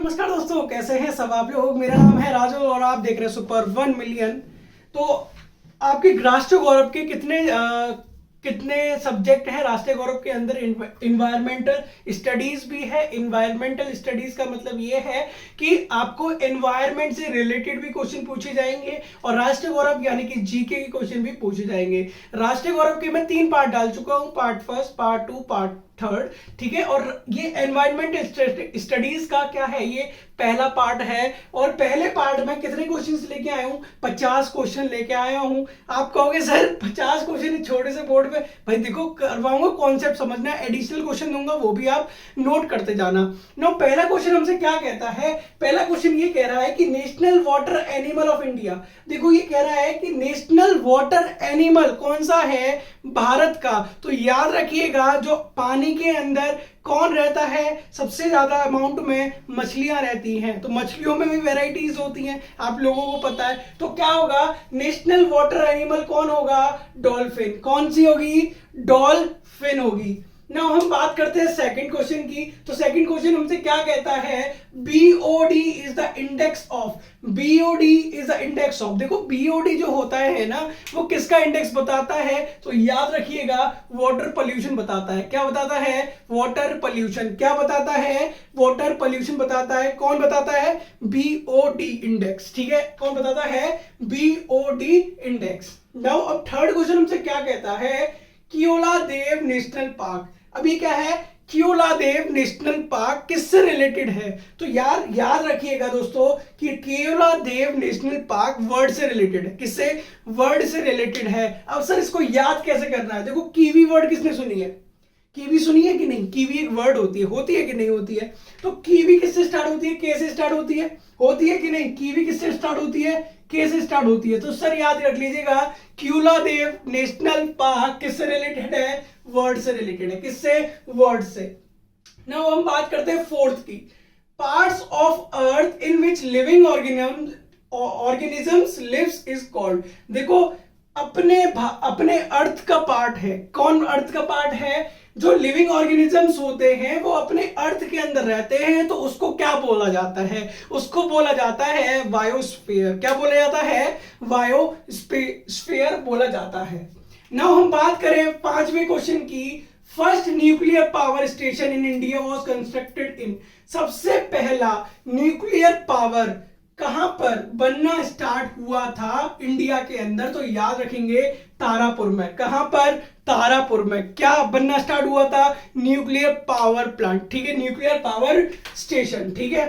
नमस्कार दोस्तों, कैसे हैं सब आप लोग। मेरा नाम है राजू और आप देख रहे हैं सुपर 1 मिलियन। तो आपके राष्ट्रीय गौरव के कितने सब्जेक्ट हैं राष्ट्रीय गौरव के अंदर। इन्वायरमेंटल स्टडीज भी है। इन्वायरमेंटल स्टडीज का मतलब ये है कि आपको एनवायरमेंट से रिलेटेड भी क्वेश्चन पूछे जाएंगे और राष्ट्रीय गौरव यानी कि जीके के क्वेश्चन भी पूछे जाएंगे। राष्ट्रीय गौरव के मैं 3 पार्ट डाल चुका हूं, part first, part 2, part third. ठीक है। और ये एनवायरमेंटल स्टडीज का क्या है, ये पहला पार्ट है। और पहले पार्ट में कितने क्वेश्चंस लेके आया हूं, 50 क्वेश्चन लेके आया हूं। आप कहोगे सर 50 क्वेश्चन छोटे से बोर्ड पे, भाई देखो करवाऊंगा, कॉन्सेप्ट समझना, एडिशनल क्वेश्चन दूंगा, वो भी आप नोट करते जाना। नो, पहला क्वेश्चन हमसे क्या कहता है। पहला क्वेश्चन ये कह रहा है कि national water animal of India. देखो ये कह रहा है कि नेशनल वाटर एनिमल कौन सा है, भारत का। तो याद रखिएगा जो पानी के अंदर कौन रहता है, सबसे ज्यादा अमाउंट में मछलियां रहती हैं। तो मछलियों में भी वैरायटीज होती हैं, आप लोगों को पता है। तो क्या होगा, नेशनल वाटर एनिमल कौन होगा, डॉल्फिन। कौन सी होगी, डॉल्फिन होगी। ना हम बात करते हैं सेकंड क्वेश्चन की। तो सेकंड क्वेश्चन हमसे क्या कहता है, BOD is the index of. BOD is the index of. देखो बीओडी जो होता है ना, वो किसका इंडेक्स बताता है, तो याद रखिएगा वाटर पोल्यूशन बताता है। क्या बताता है, वाटर पोल्यूशन। क्या बताता है, वाटर पोल्यूशन बताता है। कौन बताता है, बीओडी इंडेक्स। ठीक है, कौन बताता है, बीओडी इंडेक्स। नाउ अब थर्ड क्वेश्चन हमसे क्या कहता है, केओलादेव नेशनल पार्क। अभी क्या है, केओलादेव नेशनल पार्क किससे रिलेटेड है। तो यार याद रखिएगा दोस्तों कि केओलादेव नेशनल पार्क वर्ड से रिलेटेड है। किससे, वर्ड से रिलेटेड है। अब सर इसको याद कैसे करना है। देखो कीवी वर्ड किसने सुनी है, कीवी सुनी है कि नहीं। कीवी एक वर्ड होती है कि नहीं होती है। तो कीवी किससे स्टार्ट होती है, के से स्टार्ट होती है कि नहीं। कीवी किससे स्टार्ट होती है, के से स्टार्ट होती है। तो सर याद रख लीजिएगा केओलादेव नेशनल पार्क किससे रिलेटेड है, वर्ड से रिलेटेड है। किससे, वर्ड से। नाउ हम बात करते हैं फोर्थ की, parts of earth in which living organisms lives is called. देखो अपने अर्थ का पार्ट है। कौन अर्थ का पार्ट है, जो लिविंग ऑर्गेनिजम्स होते हैं वो अपने अर्थ के अंदर रहते हैं। तो उसको क्या बोला जाता है, उसको बोला जाता है बायोस्फीयर। क्या बोला जाता है, बायोस्फीयर बोला जाता है। नाउ हम बात करें पांचवें क्वेश्चन की, first nuclear power station in India was constructed in. सबसे पहला न्यूक्लियर पावर कहां पर बनना स्टार्ट हुआ था इंडिया के अंदर, तो याद रखेंगे तारापुर में। कहां पर, तारापुर में। क्या बनना स्टार्ट हुआ था, न्यूक्लियर पावर प्लांट। ठीक है, न्यूक्लियर पावर स्टेशन। ठीक है,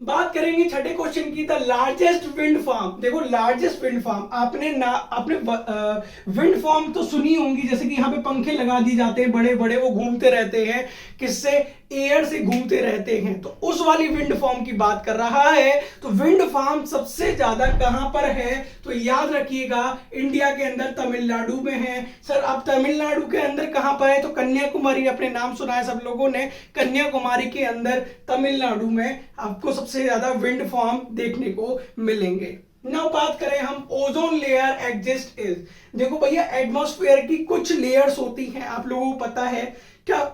बात करेंगे छठे क्वेश्चन की, द लार्जेस्ट विंड फार्म। देखो लार्जेस्ट विंड फार्म, आपने विंड फार्म तो सुनी होंगी, जैसे कि यहाँ पे पंखे लगा दिए जाते हैं बड़े बड़े, वो घूमते रहते हैं, किससे, एयर से घूमते रहते हैं। तो उस वाली विंड फार्म की बात कर रहा है। तो विंड फार्म सबसे ज्यादा कहां पर है, तो याद रखिएगा इंडिया के अंदर तमिलनाडु में है। सर अब तमिलनाडु के अंदर कहां पर है, तो कन्याकुमारी, अपने नाम सुना है सब लोगों ने, कन्याकुमारी के अंदर तमिलनाडु में आपको सबसे ज्यादा विंड फार्म देखने को मिलेंगे। नाउ बात करें हम, ओजोन लेयर एग्जिस्ट इज। देखो भैया एटमॉस्फेयर की कुछ लेयर्स होती हैं, आप लोगों को पता है क्या,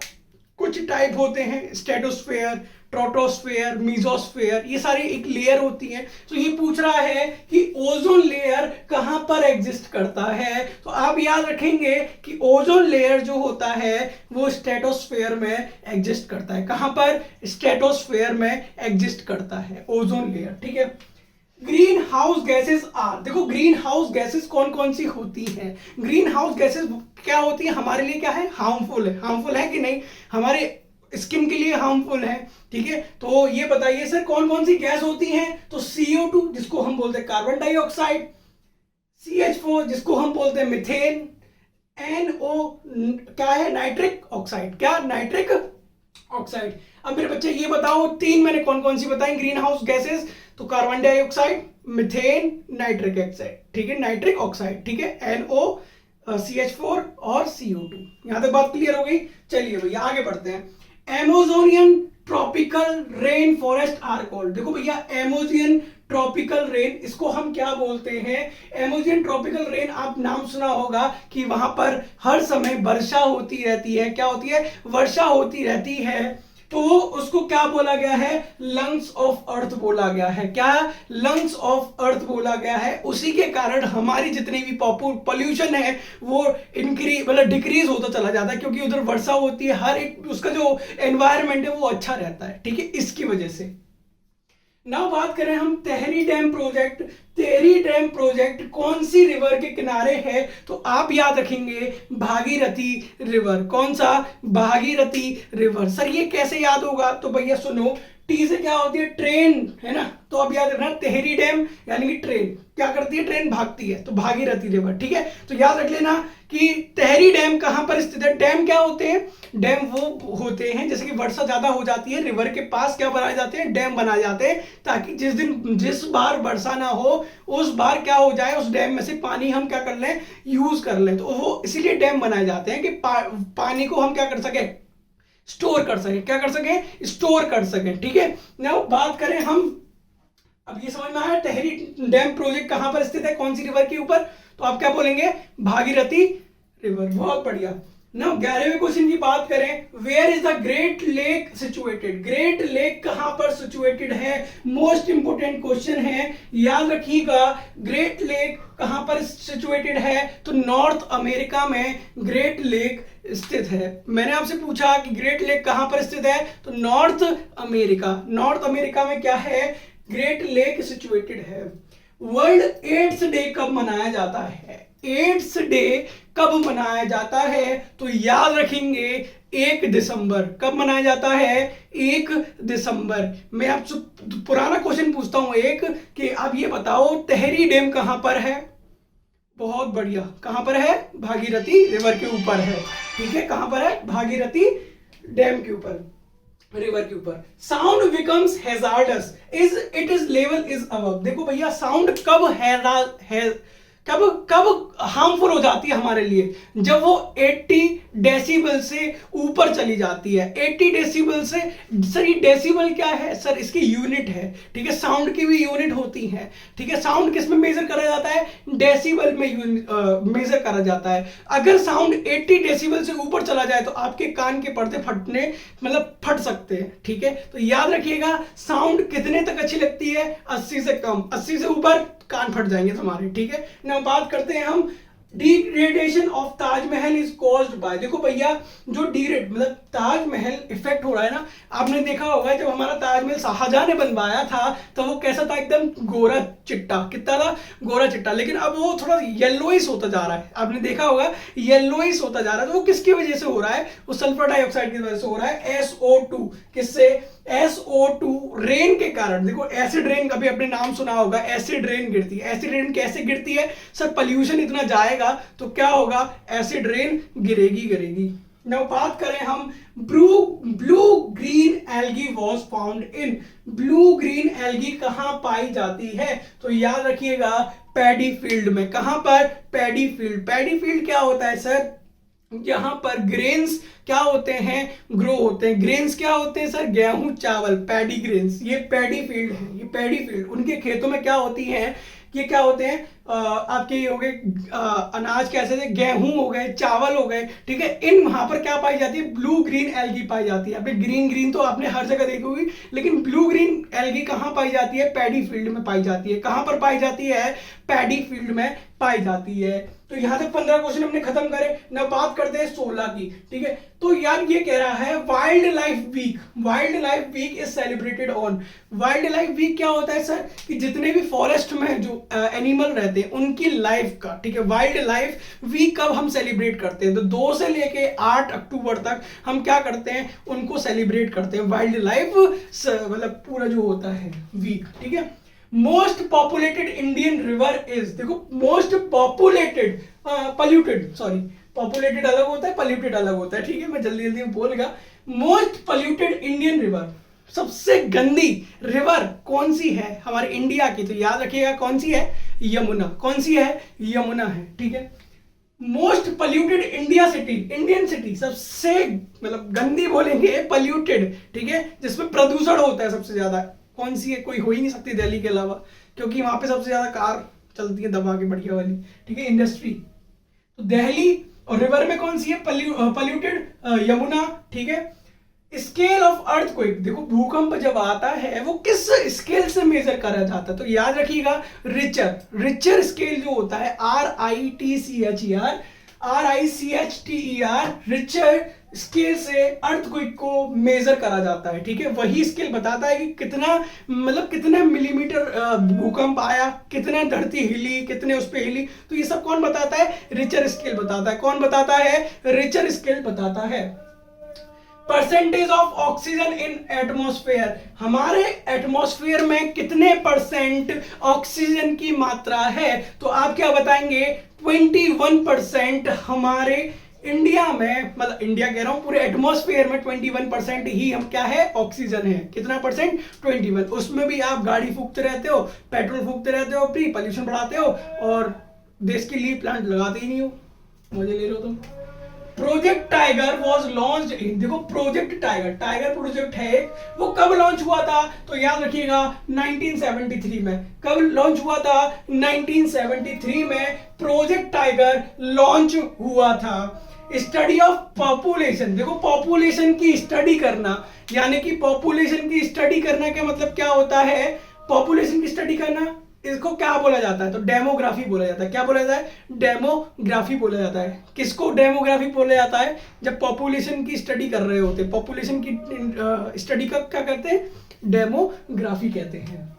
कुछ टाइप होते हैं, स्ट्रेटोस्फेयर, ट्रोटोस्फेयर, मीजोस्फेयर, ये सारी एक लेयर होती हैं। तो ये पूछ रहा है कि ओजोन लेयर कहां पर एग्जिस्ट करता है। तो आप याद रखेंगे कि ओजोन लेयर जो होता है वो स्ट्रेटोस्फेयर में एग्जिस्ट करता है। कहां पर, स्ट्रेटोस्फेयर में एग्जिस्ट करता है ओजोन लेयर। ठीक है, ग्रीन हाउस गैसेस आर। देखो ग्रीन हाउस गैसेस कौन कौन सी होती हैं। ग्रीन हाउस गैसेस क्या होती है, हमारे लिए क्या है, हार्मफुल है। हार्मफुल है कि नहीं, हमारे स्किन के लिए हार्मफुल है। ठीक है, तो ये बताइए सर कौन कौन सी गैस होती हैं। तो CO2 जिसको हम बोलते हैं कार्बन डाइऑक्साइड, CH4 जिसको हम बोलते हैं मीथेन, NO क्या है, नाइट्रिक ऑक्साइड। क्या, नाइट्रिक ऑक्साइड। अब मेरे बच्चे ये बताओ, 3 मैंने कौन कौन सी बताई ग्रीन हाउस गैसेस, तो carbon dioxide, methane, nitric oxide. ठीक है, नाइट्रिक ऑक्साइड। ठीक है, NO, CH4 और CO2। यहां तक बात क्लियर हो गई। चलिए भैया आगे बढ़ते हैं। Amazonian tropical rain forest are called. देखो भैया एमेजोनियन ट्रॉपिकल रेन, इसको हम क्या बोलते हैं, एमेजोनियन ट्रॉपिकल रेन, आप नाम सुना होगा कि वहां पर हर समय वर्षा होती रहती है। क्या होती है, वर्षा होती रहती है। तो उसको क्या बोला गया है, लंग्स ऑफ अर्थ बोला गया है। क्या, लंग्स ऑफ अर्थ बोला गया है। उसी के कारण हमारी जितनी भी पॉल्यूशन है वो इंक्रीज मतलब डिक्रीज होता चला जाता है, क्योंकि उधर वर्षा होती है, हर एक उसका जो एनवायरनमेंट है वो अच्छा रहता है, ठीक है, इसकी वजह से। नाउ बात करें हम Tehri dam project. Tehri dam project कौन सी रिवर के किनारे है, तो आप याद रखेंगे भागीरथी रिवर। कौन सा, भागीरथी रिवर। सर ये कैसे याद होगा, तो भैया सुनो, टी से क्या होती है, ट्रेन, है ना, तो अब याद रखना तेहरी डैम यानी कि ट्रेन क्या करती है, ट्रेन भागती है, तो भागीरथी रिवर, ठीक है। तो याद रख लेना कि तेहरी डैम कहां पर स्थित है। डैम क्या होते हैं, डैम वो होते हैं जैसे कि वर्षा ज्यादा हो जाती है, रिवर के पास क्या बनाए जाते हैं, डैम बनाए जाते हैं, ताकि जिस बार वर्षा ना हो उस बार क्या हो जाए, उस डैम में से पानी हम क्या कर लें, यूज कर लें। तो वो इसीलिए डैम बनाए जाते हैं कि पानी को हम क्या कर सके, स्टोर कर सके, क्या कर सके, स्टोर कर सके, ठीक है। नाउ बात करें हम, अब ये समझ में आया तेहरी डैम प्रोजेक्ट कहां पर स्थित है, कौन सी रिवर के ऊपर, तो आप क्या बोलेंगे, भागीरथी रिवर। बहुत बढ़िया। ना 11वें क्वेश्चन की बात करें, where is the great lake situated. Great lake कहां पर सिचुएटेड है, मोस्ट इंपोर्टेंट क्वेश्चन है, याद रखिएगा। ग्रेट लेक कहां पर सिचुएटेड है, तो नॉर्थ अमेरिका में ग्रेट लेक स्थित है। मैंने आपसे पूछा कि ग्रेट लेक कहां पर स्थित है, तो नॉर्थ अमेरिका, नॉर्थ अमेरिका में क्या है, ग्रेट लेक सिचुएटेड है। वर्ल्ड एड्स डे कब मनाया जाता है, एड्स डे कब मनाया जाता है, तो याद रखेंगे 1 दिसंबर। कब मनाया जाता है, 1 दिसंबर। मैं आपसे पुराना क्वेश्चन पूछता हूं एक, कि आप ये बताओ तेहरी डैम कहां पर है। बहुत बढ़िया, कहां पर है, भागीरथी रिवर के ऊपर है, ठीक है, कहां पर है, भागीरथी डैम के ऊपर, रिवर के ऊपर। Sound becomes hazards is it is level is above. देखो भैया साउंड कब कब हार्मफुल हो जाती है हमारे लिए, जब वो 80 डेसिबल से ऊपर चली जाती है। 80 डेसिबल से, सर ये डेसिबल क्या है, सर इसकी यूनिट है, ठीक है, साउंड की भी यूनिट होती है, ठीक है। साउंड किस में मेजर करा जाता है, डेसिबल में मेजर करा जाता है। अगर साउंड 80 डेसिबल से ऊपर चला जाए तो आपके कान के पर्दे फटने मतलब फट सकते हैं, ठीक है। तो याद रखिएगा साउंड कितने तक अच्छी लगती है, 80 से कम, 80 से ऊपर कान फट जाएंगे तुम्हारे, ठीक है ना। बात करते हैं हम, degradation of Taj Mahal is caused by. देखो भैया जो डिग्रेड मतलब ताजमहल इफेक्ट हो रहा है ना, आपने देखा होगा जब हमारा ताजमहल शाहजहां ने बनवाया था तो वो कैसा था, एकदम गोरा चिट्टा, कितना था, गोरा चिट्टा, लेकिन अब वो थोड़ा येलोइश होता जा रहा है, आपने देखा होगा येलोइश होता जा रहा है। तो वो किसकी वजह से हो रहा है, वो सल्फर डाइऑक्साइड की वजह से हो रहा है, SO2, किससे, SO2 रेन के कारण। देखो एसिड रेन, कभी अपने नाम सुना होगा, एसिड रेन गिरती है। एसिड रेन कैसे गिरती है, सर पॉल्यूशन इतना जाएगा तो क्या होगा, एसिड रेन गिरेगी। नाउ बात करें हम, blue green algae was found in. Blue green algae कहां पाई जाती है, तो याद रखिएगा पैडी फील्ड में। कहां पर, पैडी फील्ड। पैडी फील्ड क्या होता है सर, यहां पर ग्रेन्स क्या होते हैं, ग्रो होते हैं। ग्रेन्स क्या होते हैं सर, गेहूं चावल, पैडी ग्रेन्स। ये पैडी फील्ड है, ये पैडी फील्ड। उनके खेतों में क्या होती है, ये क्या होते हैं, आपके ये हो गए अनाज, कैसे थे, गेहूं हो गए, चावल हो गए, ठीक है। इन वहां पर क्या पाई जाती है, ब्लू ग्रीन एल्गी पाई जाती है। अभी ग्रीन ग्रीन तो आपने हर जगह देखी होगी, लेकिन ब्लू ग्रीन एल्गी कहां पाई जाती है, पैडी फील्ड में पाई जाती है। कहां पर पाई जाती है, पैडी फील्ड में पाई जाती है। तो यहां तक 15 क्वेश्चन हमने खत्म करे ना। बात करते हैं 16 की, ठीक है। तो यार ये कह रहा है wildlife week, wildlife week is celebrated on. Wildlife week क्या होता है सर, कि जितने भी फॉरेस्ट में जो एनिमल रहते हैं उनकी लाइफ का, ठीक है, वाइल्ड लाइफ वीक कब हम सेलिब्रेट करते हैं, तो 2 से लेके 8 अक्टूबर तक हम क्या करते हैं, उनको सेलिब्रेट करते हैं, वाइल्ड लाइफ मतलब पूरा जो होता है वीक, ठीक है। Most populated Indian river is, देखो most populated, polluted, sorry, populated अलग होता है, पॉल्यूटेड अलग होता है, ठीक है, मैं जल्दी जल्दी में बोल गया। मोस्ट पॉल्यूटेड इंडियन रिवर, सबसे गंदी रिवर कौन सी है हमारे इंडिया की, तो याद रखिएगा कौन सी है, यमुना। कौन सी है, यमुना है, ठीक है। Most polluted India city, Indian city सबसे मतलब गंदी बोलेंगे, पॉल्यूटेड, ठीक है, जिसमें प्रदूषण होता है सबसे ज्यादा, कौन सी है, कोई हो ही नहीं सकती दिल्ली के अलावा, क्योंकि वहां पे सबसे ज्यादा कार चलती है दबा के बढ़िया वाली, ठीक है, इंडस्ट्री। तो दिल्ली, और रिवर में कौन सी है, पॉल्यूटेड, यमुना, ठीक है। स्केल ऑफ अर्थक्वेक, देखो भूकंप जब आता है वो किस स्केल से मेजर करा जाता है, तो याद रखिएगा रिचर स्केल जो होता है RICHER रिचर स्केल से अर्थक्वेक को मेजर करा जाता है, ठीक है। वही स्केल बताता है कि कितना मतलब कितने मिलीमीटर भूकंप आया, कितने धरती हिली, कितने उस पे हिली, तो ये सब कौन बताता है, रिचर स्केल बताता है। कौन बताता है, रिचर स्केल बताता है। Percentage of oxygen in atmosphere, हमारे एटमॉस्फेयर में कितने परसेंट ऑक्सीजन की मात्रा है, तो आप क्या बताएंगे, 21% हमारे इंडिया में, मतलब इंडिया कह रहा हूं पूरे एटमॉस्फेयर में 21% ही हम क्या है, ऑक्सीजन है। कितना परसेंट, 21। उसमें भी आप गाड़ी फूकते रहते हो, पेट्रोल फूकते रहते हो, प्री पॉल्यूशन बढ़ाते हो और देश के लिए प्लांट लगाते ही नहीं हो, मजे ले लो तुम। प्रोजेक्ट टाइगर वॉज लॉन्च, देखो प्रोजेक्ट टाइगर प्रोजेक्ट है, वो कब लॉन्च हुआ था, तो याद रखिएगा 1973 में। कब लॉन्च हुआ था, 1973 में प्रोजेक्ट टाइगर लॉन्च हुआ था। स्टडी ऑफ पॉपुलेशन, देखो पॉपुलेशन की स्टडी करना, यानी कि पॉपुलेशन की स्टडी करना का मतलब क्या होता है, पॉपुलेशन की स्टडी करना, इसको क्या बोला जाता है, तो डेमोग्राफी बोला जाता है। क्या बोला जाता है, डेमोग्राफी बोला जाता है। किसको डेमोग्राफी बोला जाता है, जब पॉपुलेशन की स्टडी कर रहे होते, पॉपुलेशन की स्टडी का क्या कहते हैं, डेमोग्राफी कहते हैं।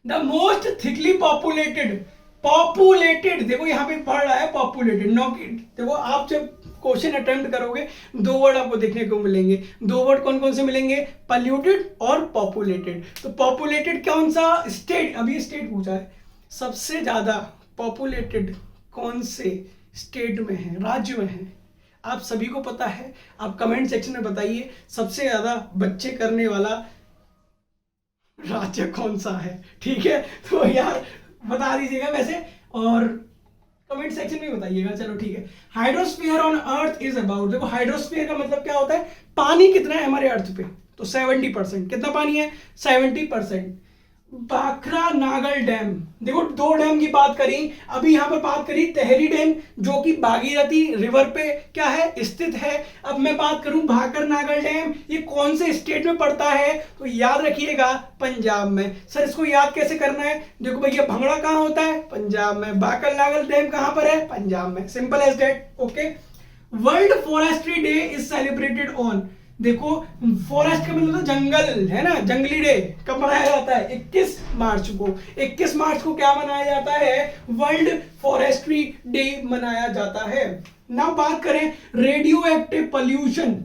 द मोस्ट थिकली पॉपुलेटेड, देखो यहां पे पढ़ रहा है पॉपुलेटेड, नो कि देखो आप जब क्वेश्चन अटेम्प्ट करोगे 2 वर्ड आपको देखने को मिलेंगे। 2 वर्ड कौन कौन से मिलेंगे, पॉल्यूटेड और पॉपुलेटेड। तो पॉपुलेटेड कौन सा स्टेट, अभी स्टेट पूछा है, सबसे ज्यादा पॉपुलेटेड कौन से स्टेट में है, राज्य में है, आप सभी को पता है। आप कमेंट सेक्शन में बताइए सबसे ज्यादा बच्चे करने वाला राज्य कौन सा है, ठीक है। तो यार बता दीजिएगा वैसे, और कमेंट सेक्शन में बताइएगा। चलो ठीक है। Hydrosphere on earth is about, देखो हाइड्रोस्फीयर का मतलब क्या होता है, पानी कितना है हमारे अर्थ पे, तो 70%। कितना पानी है, 70%। भाखरा नागल डैम, देखो 2 डैम की बात करी, अभी यहां पर बात करी तेहरी डैम जो कि भागीरथी रिवर पे क्या है, स्थित है। अब मैं बात करूं भाखर नागल डैम, ये कौन से स्टेट में पड़ता है, तो याद रखिएगा पंजाब में। सर इसको याद कैसे करना है, देखो भैया भंगड़ा कहां होता है, पंजाब में। भाखर नागल डैम कहां पर है, पंजाब में। Simple as that, okay. World forestry day is celebrated on, देखो फॉरेस्ट का मतलब जंगल है ना, जंगली डे कब मनाया जाता है, 21 मार्च को। 21 मार्च को क्या मनाया जाता है, वर्ल्ड फॉरेस्ट्री डे मनाया जाता है। ना बात करें रेडियो एक्टिव पॉल्यूशन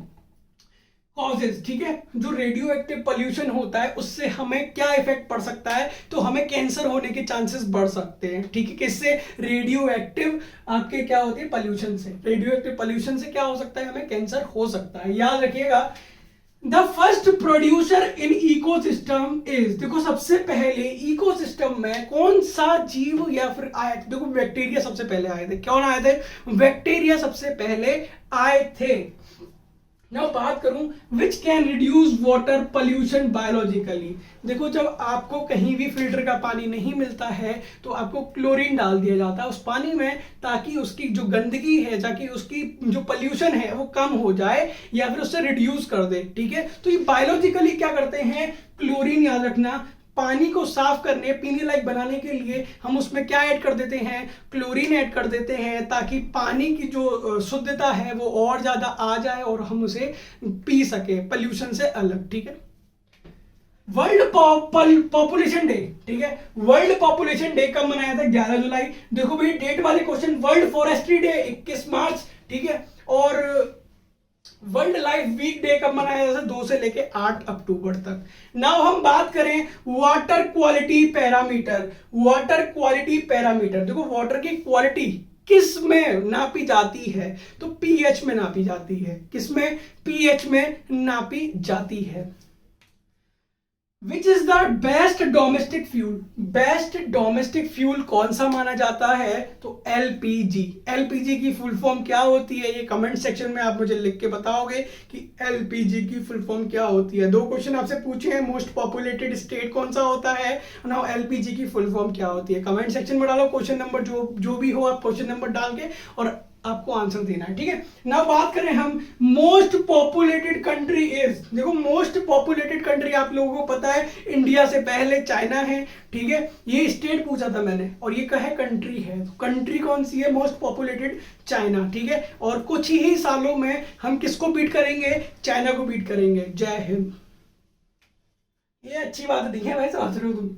कॉजेज, ठीक है। जो रेडियो एक्टिव पॉल्यूशन होता है उससे हमें क्या इफेक्ट पड़ सकता है, तो हमें कैंसर होने के चांसेस बढ़ सकते हैं, ठीक है। किससे, रेडियो एक्टिव आपके क्या होती है, पॉल्यूशन से। रेडियो एक्टिव पॉल्यूशन से क्या हो सकता है, हमें कैंसर हो सकता है, याद रखिएगा। The first producer in ecosystem is, देखो सबसे पहले इकोसिस्टम में कौन सा जीव या फिर आए थे, देखो बैक्टीरिया सबसे पहले आए थे। कौन आए थे, बैक्टीरिया सबसे पहले आए थे। नाउ बात करूं which can reduce water pollution biologically, देखो जब आपको कहीं भी फिल्टर का पानी नहीं मिलता है तो आपको क्लोरीन डाल दिया जाता है उस पानी में, ताकि उसकी जो गंदगी है, ताकि उसकी जो पॉल्यूशन है वो कम हो जाए या फिर उससे रिड्यूस कर दे, ठीक है। तो ये बायोलॉजिकली क्या करते हैं, क्लोरीन, याद रखना, पानी को साफ करने, पीने लायक बनाने के लिए हम उसमें क्या ऐड कर देते हैं, क्लोरीन ऐड कर देते हैं, ताकि पानी की जो शुद्धता है वो और ज्यादा आ जाए और हम उसे पी सके पॉल्यूशन से अलग, ठीक है। वर्ल्ड पॉपुलेशन डे, ठीक है। वर्ल्ड पॉपुलेशन डे कब मनाया था, 11 जुलाई। देखो भाई डेट वाले क्वेश्चन, वर्ल्ड फॉरेस्ट्री डे 21 मार्च, ठीक है। और वर्ल्ड लाइफ वीक डे कब मनाया जाता है, 2 से लेके 8 अक्टूबर तक। नाउ हम बात करें water quality parameter. Water quality parameter, देखो वाटर की क्वालिटी किस में नापी जाती है, तो पीएच में नापी जाती है। किस में, पीएच में नापी जाती है। Which is the best domestic fuel, best domestic fuel कौन सा माना जाता है, तो एलपीजी। एलपीजी की फुल फॉर्म क्या होती है, ये कमेंट सेक्शन में आप मुझे लिख के बताओगे कि एलपीजी की फुल फॉर्म क्या होती है। 2 क्वेश्चन आपसे पूछे हैं, मोस्ट पॉपुलेटेड स्टेट कौन सा होता है, नाउ एलपीजी की फुल फॉर्म क्या होती है। कमेंट सेक्शन में डालो क्वेश्चन नंबर, जो भी हो आप क्वेश्चन नंबर डाल के, और आपको आंसर देना है, ठीक है ना। बात करें हम मोस्ट पॉपुलेटेड कंट्री इज, देखो मोस्ट पॉपुलेटेड कंट्री आप लोगों को पता है इंडिया से पहले चाइना है, ठीक है। ये स्टेट पूछा था मैंने और ये कहे कंट्री है, तो कंट्री कौन सी है? मोस्ट पॉपुलेटेड चाइना, ठीक है। और कुछ ही सालों में हम किसको बीट करेंगे? चाइना को बीट करेंगे। जय हिंद। ये अच्छी बात नहीं है भाई, समझ रहे हो तुम।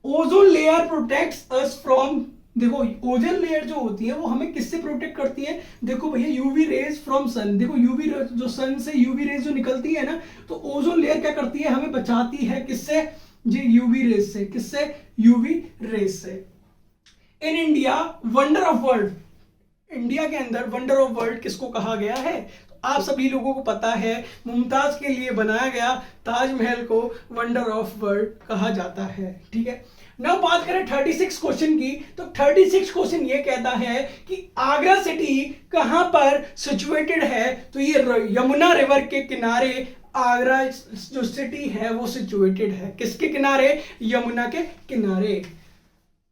Ozone layer protects us from, देखो ओजोन लेयर जो होती है वो हमें किससे प्रोटेक्ट करती है? देखो भैया यूवी रेज फ्रॉम सन, देखो यूवी जो सन से यूवी रेज जो निकलती है ना, तो ओजोन लेयर क्या करती है? हमें बचाती है किससे? जी यूवी रेज से। किससे? यूवी रेज से। In India wonder of world, India के अंदर वंडर ऑफ वर्ल्ड किसको कहा गया है? तो आप सभी लोगों को पता है मुमताज के लिए बनाया गया ताजमहल को वंडर ऑफ वर्ल्ड कहा जाता है, ठीक है। नाउ बात करें 36 क्वेश्चन की, तो 36 क्वेश्चन ये कहता है कि आगरा सिटी कहां पर सिचुएटेड है? तो ये यमुना रिवर के किनारे आगरा जो सिटी है वो सिचुएटेड है। किसके किनारे? यमुना के किनारे।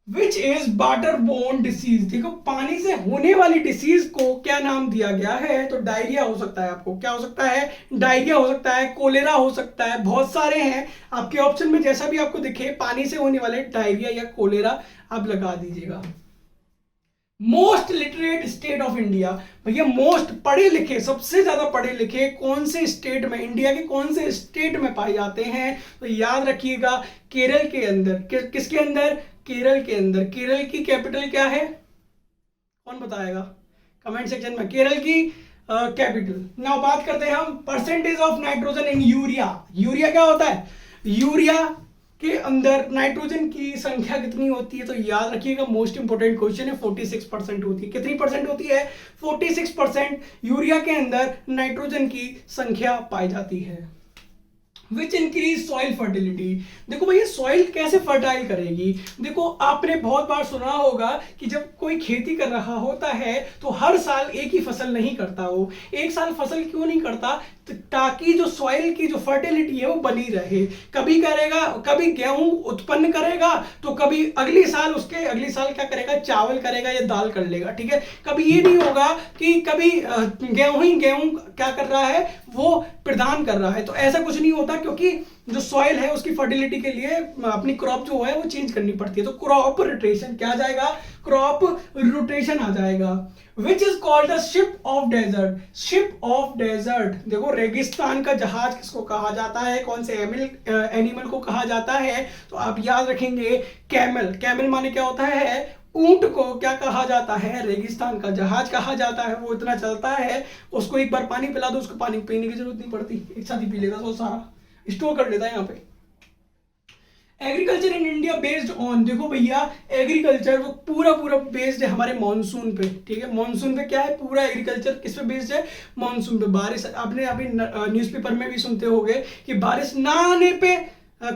Which is water borne disease, देखो पानी से होने वाली डिसीज को क्या नाम दिया गया है? तो डायरिया हो सकता है। आपको क्या हो सकता है? डायरिया हो सकता है, कोलेरा हो सकता है, बहुत सारे हैं आपके ऑप्शन में, जैसा भी आपको दिखे पानी से होने वाले डायरिया या कोलेरा आप लगा दीजिएगा। Most literate state of India, भैया मोस्ट पढ़े लिखे, सबसे ज्यादा पढ़े लिखे कौन से स्टेट में, इंडिया के कौन से स्टेट में पाए जाते हैं? तो याद रखिएगा केरल के अंदर। किसके अंदर? केरल के अंदर। केरल की कैपिटल क्या है? कौन बताएगा कमेंट सेक्शन में? केरल की कैपिटल। नाउ बात करते हैं हम percentage of nitrogen in urea. Urea क्या होता है? यूरिया के अंदर नाइट्रोजन की संख्या कितनी होती है? तो याद रखिएगा मोस्ट इंपोर्टेंट क्वेश्चन है, 46% होती है। कितनी परसेंट होती है? 46% यूरिया के अंदर नाइट्रोजन की संख्या पाई जाती है। विच इंक्रीज सॉइल फर्टिलिटी, देखो भैया सॉइल कैसे फर्टाइल करेगी? देखो आपने बहुत बार सुना होगा कि जब कोई खेती कर रहा होता है तो हर साल एक ही फसल नहीं करता। वो एक साल फसल क्यों नहीं करता? ताकि जो सॉइल की जो फर्टिलिटी है वो बनी रहे। कभी करेगा, कभी गेहूं उत्पन्न करेगा तो कभी अगली साल क्या करेगा? चावल करेगा या दाल कर लेगा, ठीक है। कभी ये नहीं होगा कि कभी गेहूं क्या कर रहा है? वो प्रदान कर रहा है। तो ऐसा कुछ नहीं होता, क्योंकि जो सॉइल है उसकी फर्टिलिटी के लिए अपनी क्रॉप जो है वो चेंज करनी पड़ती है। तो क्रॉप रोटेशन क्या आ जाएगा? क्रॉप रोटेशन आ जाएगा। Which is called the ship of desert, ship of desert, देखो रेगिस्तान का जहाज किसको कहा जाता है? कौन से एनिमल को कहा जाता है? तो आप याद रखेंगे कैमल। कैमल माने क्या होता है? ऊंट को क्या कहा जाता है? रेगिस्तान का जहाज कहा जाता है। वो इतना चलता है, उसको एक बार पानी पिला दो, उसको पानी पीने की जरूरत नहीं पड़ती, एक साथ ही पी लेता, वो सारा स्टोर कर लेता है यहाँ पे। Agriculture in India based on, देखो भैया एग्रीकल्चर वो पूरा बेस्ड है हमारे मॉनसून पे, ठीक है। मॉनसून पे क्या है? पूरा एग्रीकल्चर किस पे बेस्ड है? मॉनसून पे। बारिश, आपने अभी न्यूज़पेपर में भी सुनते होंगे कि बारिश ना आने पे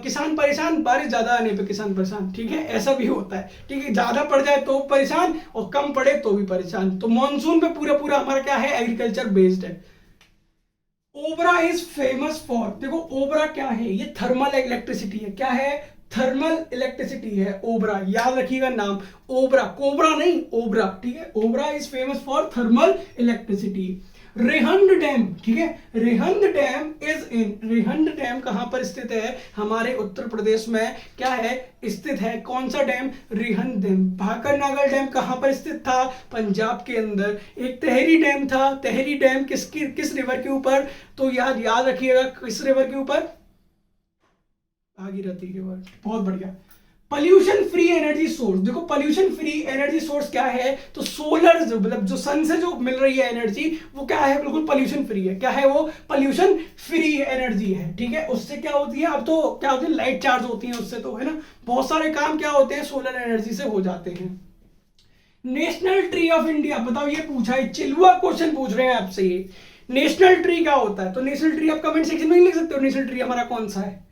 किसान परेशान, बारिश ज्यादा आने पे किसान परेशान, ठीक है। ऐसा भी होता है, ठीक है। ज्यादा पड़ जाए तो परेशान और कम पड़े तो भी परेशान। तो मॉनसून पे पूरा हमारा क्या है? एग्रीकल्चर बेस्ड है। ओबरा इज फेमस फॉर, देखो ओबरा क्या है? ये थर्मल इलेक्ट्रिसिटी है। क्या है? थर्मल इलेक्ट्रिसिटी है ओबरा। याद रखिएगा नाम ओबरा, कोबरा नहीं, ओबरा, ठीक है। Obra is famous for thermal electricity. Rihand dam, ठीक है। Rihand dam is in, Rihand dam कहां पर स्थित है? हमारे उत्तर प्रदेश में क्या है? स्थित है। कौन सा डैम? रिहंद डैम। भाकर नागर डैम कहां पर स्थित था? पंजाब के अंदर। एक तहरी डैम था। तहरी डैम किस रिवर के ऊपर? तो याद रखिएगा किस रिवर के ऊपर? भागीरथी रिवर। बहुत बढ़िया। पॉल्यूशन फ्री एनर्जी सोर्स, देखो पॉल्यूशन फ्री एनर्जी सोर्स क्या है? तो सोलर, मतलब जो सन से जो मिल रही है एनर्जी वो क्या है? बिल्कुल पॉल्यूशन फ्री है। क्या है वो? पॉल्यूशन फ्री एनर्जी है, ठीक है। उससे क्या होती है? अब तो क्या होती है? लाइट चार्ज होती है उससे, तो है ना, बहुत सारे काम क्या होते हैं? सोलर एनर्जी से हो जाते हैं। नेशनल ट्री ऑफ इंडिया, बताओ ये पूछा है, चिलुआ क्वेश्चन पूछ रहे हैं आपसे ये। नेशनल ट्री क्या होता है? तो नेशनल ट्री आप कमेंट सेक्शन में लिख सकते हो, नेशनल ट्री हमारा कौन सा है?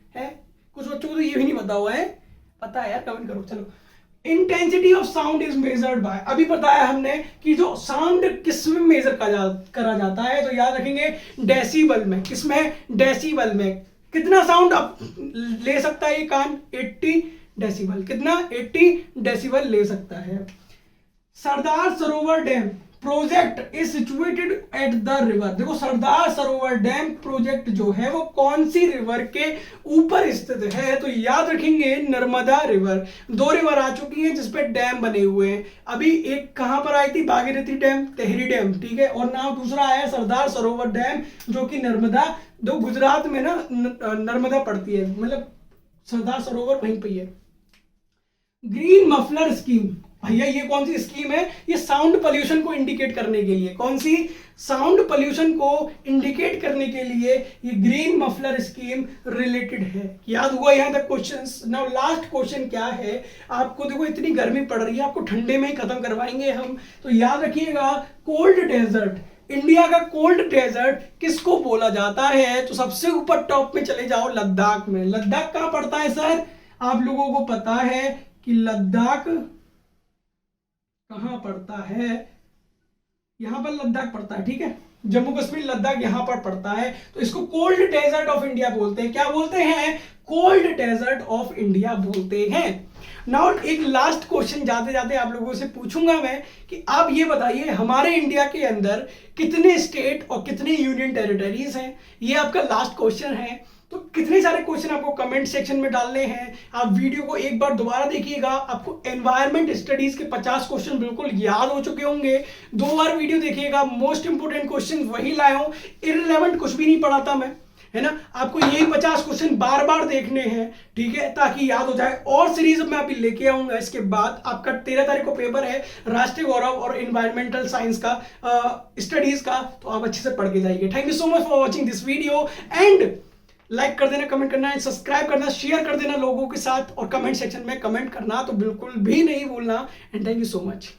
कुछ बच्चों को तो ये भी नहीं पता हुआ है, पता है यार, कमेंट करो। चलो, intensity of sound is measured by, अभी बताया हमने कि जो साउंड किस में मेजर करा जाता है? तो याद रखेंगे डेसिबल में। किसमें? डेसिबल में। कितना साउंड अब ले सकता है ये कान? 80 डेसिबल। कितना? 80 डेसिबल ले सकता है। Sardar Sarovar dam project is situated at the river. देखो सरदार सरोवर डैम प्रोजेक्ट जो है वो कौन सी रिवर के ऊपर स्थित है, तो याद रखेंगे नर्मदा रिवर। दो रिवर आ चुकी हैं जिसपे डैम बने हुए हैं। अभी एक कहां पर आई थी, भागीरथी डैम, टेहरी डैम, ठीक है, और नाम दूसरा आया सरदार सरोवर डैम जो कि नर्मदा, दो गुजरात में ना नर्मदा पड़ती है, मतलब सरदार सरोवर वहीं पे है। ग्रीन मफलर स्कीम, भैया ये कौन सी स्कीम है, ये साउंड पोल्यूशन को इंडिकेट करने के लिए, कौन सी, साउंड पोल्यूशन को इंडिकेट करने के लिए ये ग्रीन मफलर स्कीम रिलेटेड है। याद हुआ यहां तक क्वेश्चंस। नाउ लास्ट क्वेश्चन क्या है, आपको देखो इतनी गर्मी पड़ रही है, आपको ठंडे में ही खत्म करवाएंगे हम, तो याद रखिएगा कोल्ड डेजर्ट, इंडिया का कोल्ड डेजर्ट किसको बोला जाता है, तो सबसे ऊपर टॉप में चले जाओ लद्दाख में। लद्दाख कहां पड़ता है सर, आप लोगों को पता है कि लद्दाख कहां पड़ता है, यहां पर लद्दाख पड़ता है, ठीक है, जम्मू कश्मीर लद्दाख यहां पर पड़ता है, तो इसको कोल्ड डेजर्ट ऑफ इंडिया बोलते हैं। क्या बोलते हैं, कोल्ड डेजर्ट ऑफ इंडिया बोलते हैं। नाउ एक लास्ट क्वेश्चन जाते जाते आप लोगों से पूछूंगा मैं कि आप ये बताइए हमारे इंडिया के अंदर कितने स्टेट और कितने यूनियन टेरिटरीज हैं, ये आपका लास्ट क्वेश्चन है। तो कितने सारे क्वेश्चन आपको कमेंट सेक्शन में डालने हैं, आप वीडियो को एक बार दोबारा देखिएगा, आपको एनवायरमेंट स्टडीज के 50 क्वेश्चन बिल्कुल याद हो चुके होंगे। 2 बार वीडियो देखिएगा, मोस्ट इंपोर्टेंट क्वेश्चन वही लाया हूं, इररिलेवेंट कुछ भी नहीं पढ़ाता मैं, है ना। आपको यही 50 क्वेश्चन बार बार देखने हैं, ठीक है, ताकि याद हो जाए। और सीरीज मैं अभी लेके आऊंगा इसके बाद। आपका 13 तारीख को पेपर है राष्ट्रीय गौरव और एनवायरमेंटल साइंस का, स्टडीज का, तो आप अच्छे से पढ़ के जाइए। Thank you so much for watching this video, and like कर देना, कमेंट करना, सब्सक्राइब करना, शेयर कर देना लोगों के साथ, और कमेंट सेक्शन में कमेंट करना तो बिल्कुल भी नहीं भूलना। And thank you so much.